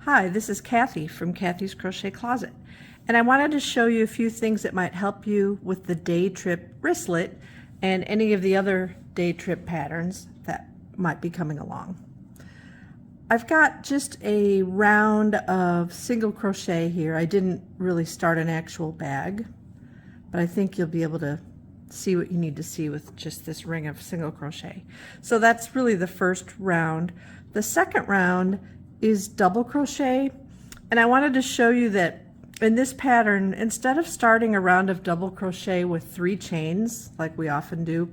Hi, this is Kathy from Kathy's Crochet Closet, and I wanted to show you a few things that might help you with the day trip wristlet and any of the other day trip patterns that might be coming along. I've got just a round of single crochet here. I didn't really start an actual bag, but I think you'll be able to see what you need to see with just this ring of single crochet. So that's really the first round. The second round is double crochet, and I wanted to show you that in this pattern, instead of starting a round of double crochet with 3 chains like we often do,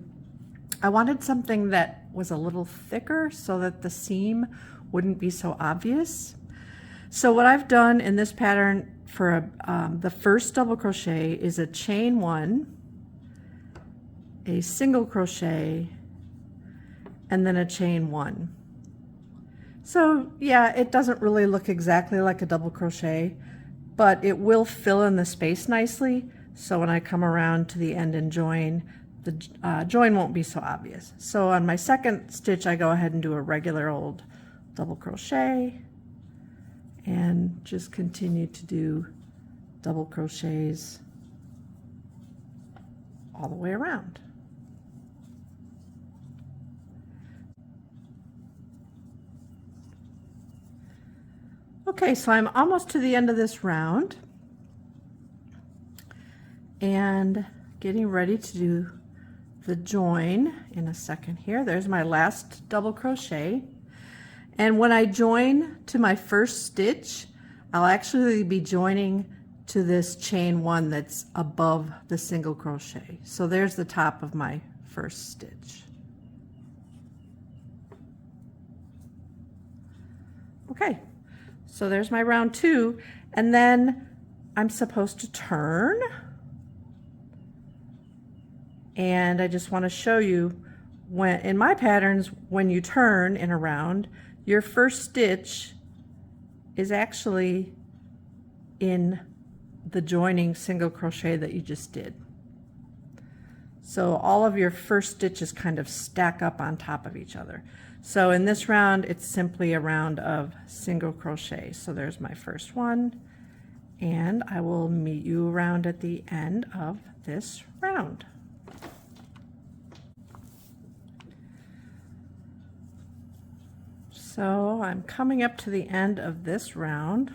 I wanted something that was a little thicker so that the seam wouldn't be so obvious. So what I've done in this pattern for the first double crochet is a chain 1, a single crochet, and then a chain 1. So yeah, it doesn't really look exactly like a double crochet, but it will fill in the space nicely, so when I come around to the end and join, the join won't be so obvious. So on my second stitch, I go ahead and do a regular old double crochet and just continue to do double crochets all the way around. Okay, so I'm almost to the end of this round and getting ready to do the join in a second here. There's my last double crochet. And when I join to my first stitch, I'll actually be joining to this chain 1 that's above the single crochet. So there's the top of my first stitch. Okay. So there's my round 2, and then I'm supposed to turn. And I just want to show you, when in my patterns, when you turn in a round, your first stitch is actually in the joining single crochet that you just did. So all of your first stitches kind of stack up on top of each other. So in this round, it's simply a round of single crochet. So there's my first one, and I will meet you around at the end of this round. So I'm coming up to the end of this round,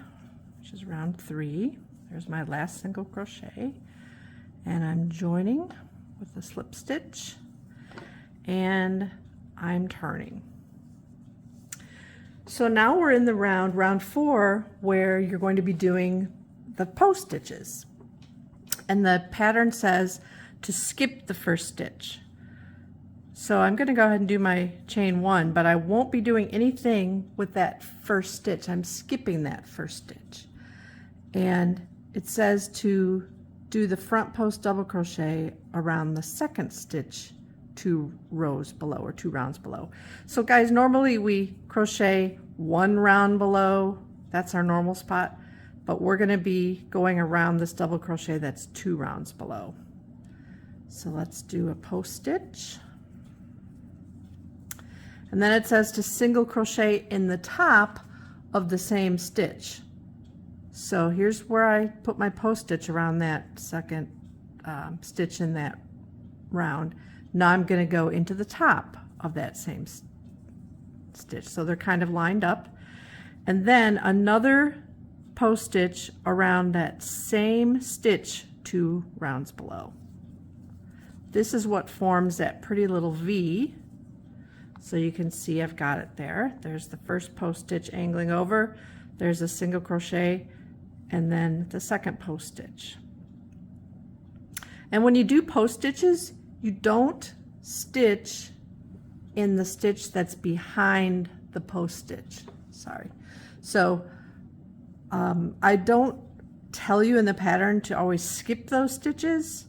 which is round 3. There's my last single crochet, and I'm joining with a slip stitch, and I'm turning. So now we're in the round 4, where you're going to be doing the post stitches. And the pattern says to skip the first stitch. So I'm going to go ahead and do my chain 1, but I won't be doing anything with that first stitch. I'm skipping that first stitch. And it says to do the front post double crochet around the second stitch 2 rows below, or 2 rounds below. So guys, normally we crochet 1 round below, that's our normal spot, but we're going to be going around this double crochet that's 2 rounds below. So let's do a post stitch, and then it says to single crochet in the top of the same stitch. So here's where I put my post stitch around that second stitch in that round. Now I'm going to go into the top of that same stitch. So they're kind of lined up. And then another post stitch around that same stitch 2 rounds below. This is what forms that pretty little V. So you can see I've got it there. There's the first post stitch angling over. There's a single crochet, and then the second post stitch. And when you do post stitches, you don't stitch in the stitch that's behind the post stitch. Sorry. So I don't tell you in the pattern to always skip those stitches.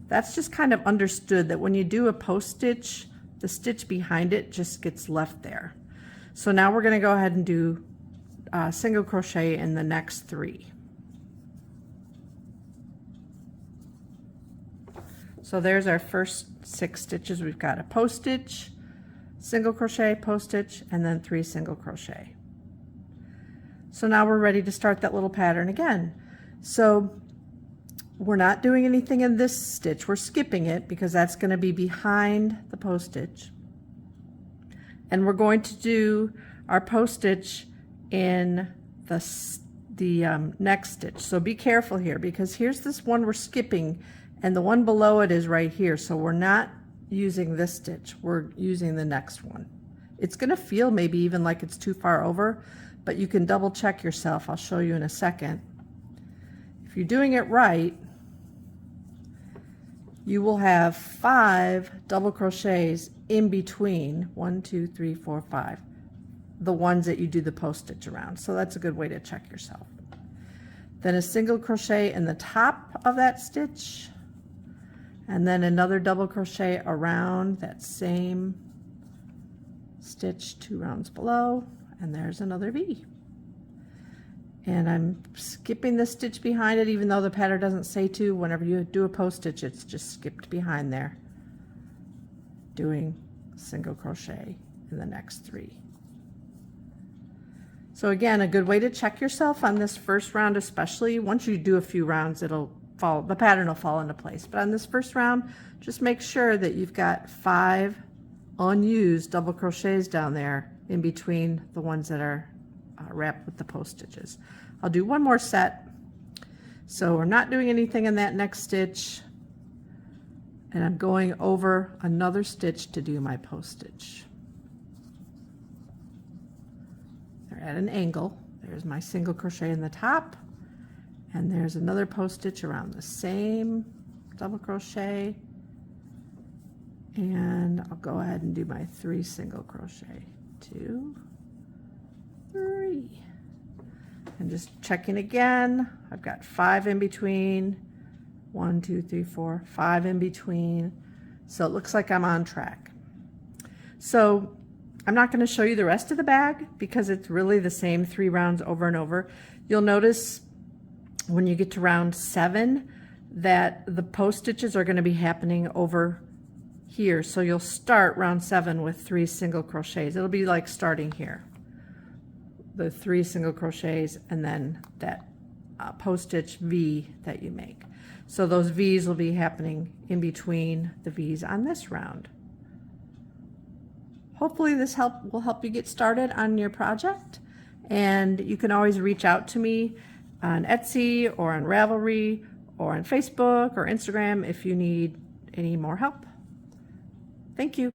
That's just kind of understood that when you do a post stitch, the stitch behind it just gets left there. So now we're going to go ahead and do single crochet in the next 3. So there's our first 6 stitches. We've got a post stitch, single crochet, post stitch, and then 3 single crochet. So now we're ready to start that little pattern again. So we're not doing anything in this stitch. We're skipping it because that's going to be behind the post stitch. And we're going to do our post stitch in the next stitch. So be careful here, because here's this one we're skipping and the one below it is right here. So we're not using this stitch, we're using the next one. It's going to feel maybe even like it's too far over, but you can double check yourself. I'll show you in a second. If you're doing it right, you will have 5 double crochets in between 1, 2, 3, 4, 5, the ones that you do the post stitch around. So that's a good way to check yourself. Then a single crochet in the top of that stitch, and then another double crochet around that same stitch 2 rounds below, and there's another V. And I'm skipping the stitch behind it, even though the pattern doesn't say to. Whenever you do a post stitch, it's just skipped behind there, doing single crochet in the next 3. So again, a good way to check yourself on this first round, especially once you do a few rounds, the pattern will fall into place. But on this first round, just make sure that you've got 5 unused double crochets down there in between the ones that are wrapped with the post stitches. I'll do one more set. So we're not doing anything in that next stitch, and I'm going over another stitch to do my post stitch. They're at an angle. There's my single crochet in the top, and there's another post stitch around the same double crochet, and I'll go ahead and do my 3 single crochet. 2, 3, and just checking again. I've got 5 in between, 1, 2, 3, 4, 5 in between, so it looks like I'm on track. So I'm not going to show you the rest of the bag because it's really the same 3 rounds over and over. You'll notice when you get to round 7 that the post stitches are going to be happening over here. So you'll start round 7 with 3 single crochets. It'll be like starting here, the 3 single crochets, and then that post stitch V that you make. So those V's will be happening in between the V's on this round. Hopefully this will help you get started on your project, and you can always reach out to me on Etsy or on Ravelry or on Facebook or Instagram if you need any more help. Thank you.